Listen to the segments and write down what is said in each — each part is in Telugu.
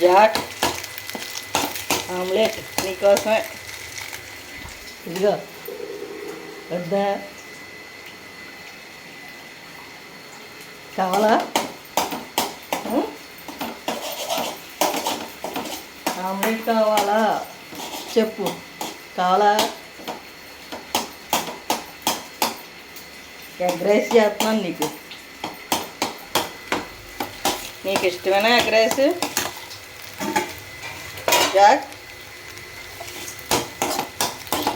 జాక్ ఆమ్లెట్ నీకోసమే. ఇదిగో వద్దా, కావాలా? ఆమ్లెట్ కావాలా చెప్పు, కావాలా? ఎగ్ రైస్ చేస్తున్నాను నీకు ఇష్టమైన ఎగ్ రైస్ జాక్.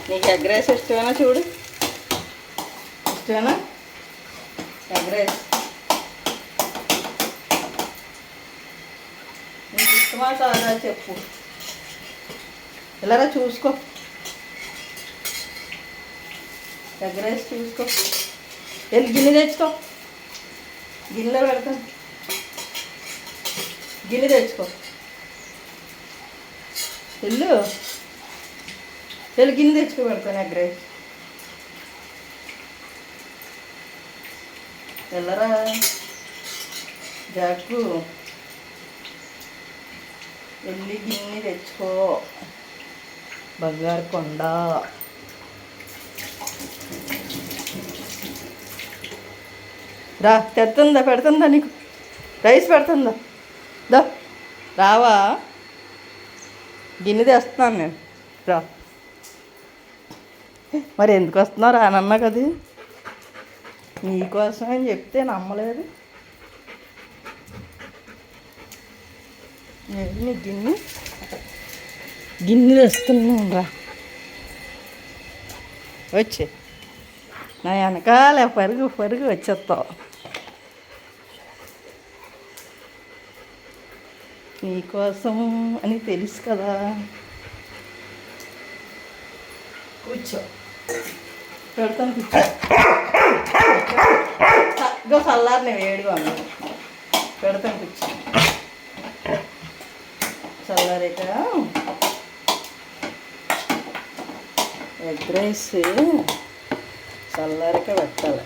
నీకు ఎగ్ రైస్ ఇష్టమేనా? చూడు, ఇష్టమేనా ఎగ్ రైస్? నీకు ఇష్టమా కాదా చెప్పు. ఇలారా చూసుకో, ఎగ్ రైస్ చూసుకో. వెళ్ళి గిన్నె తెచ్చుకో, గిన్నెలో పెడతాను. గిన్నె తెచ్చుకో, వెళ్ళి గిన్నె తెచ్చుకో, పెడతాను ఎగ్ రైస్. వెళ్ళరా జాకు, వెళ్ళి గిన్నె తెచ్చుకో. బంగారు కొండ. రా, తెస్తుందా, పెడుతుందా నీకు రైస్ పెడుతుందా? దా రావా, గిన్నె తెస్తున్నాను నేను. రా, మరి ఎందుకు వస్తున్నావు? రానన్నా కదా, నీకోసం అని చెప్తే నమ్మలేదు. నీ గిన్నె తెస్తున్నాను. రా వచ్చే, నా వెనకాల పరుగు పరుగు వచ్చేస్తావు. నీకోసం అని తెలుసు కదా. కూర్చో, పెడతాను, కూర్చో. ఇగో చల్లారి నేను వేడిగా ఉన్నాను, పెడతాను కూర్చో. చల్లారేక ఎగ్ రైస్ చల్లారిక పెట్టాలి.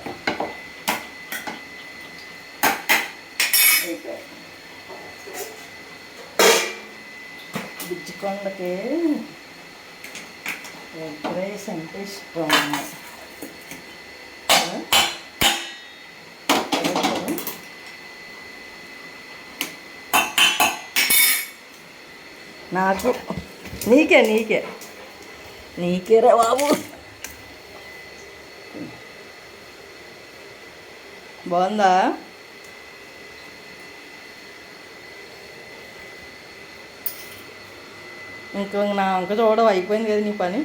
బిజ్జికొండకి ఎగ్ రైస్ అంటే ఇష్టం. నాకు నీకేరా బాబు. బాగుందా? ఇంకా చూడవు, అయిపోయింది కదా నీ పని.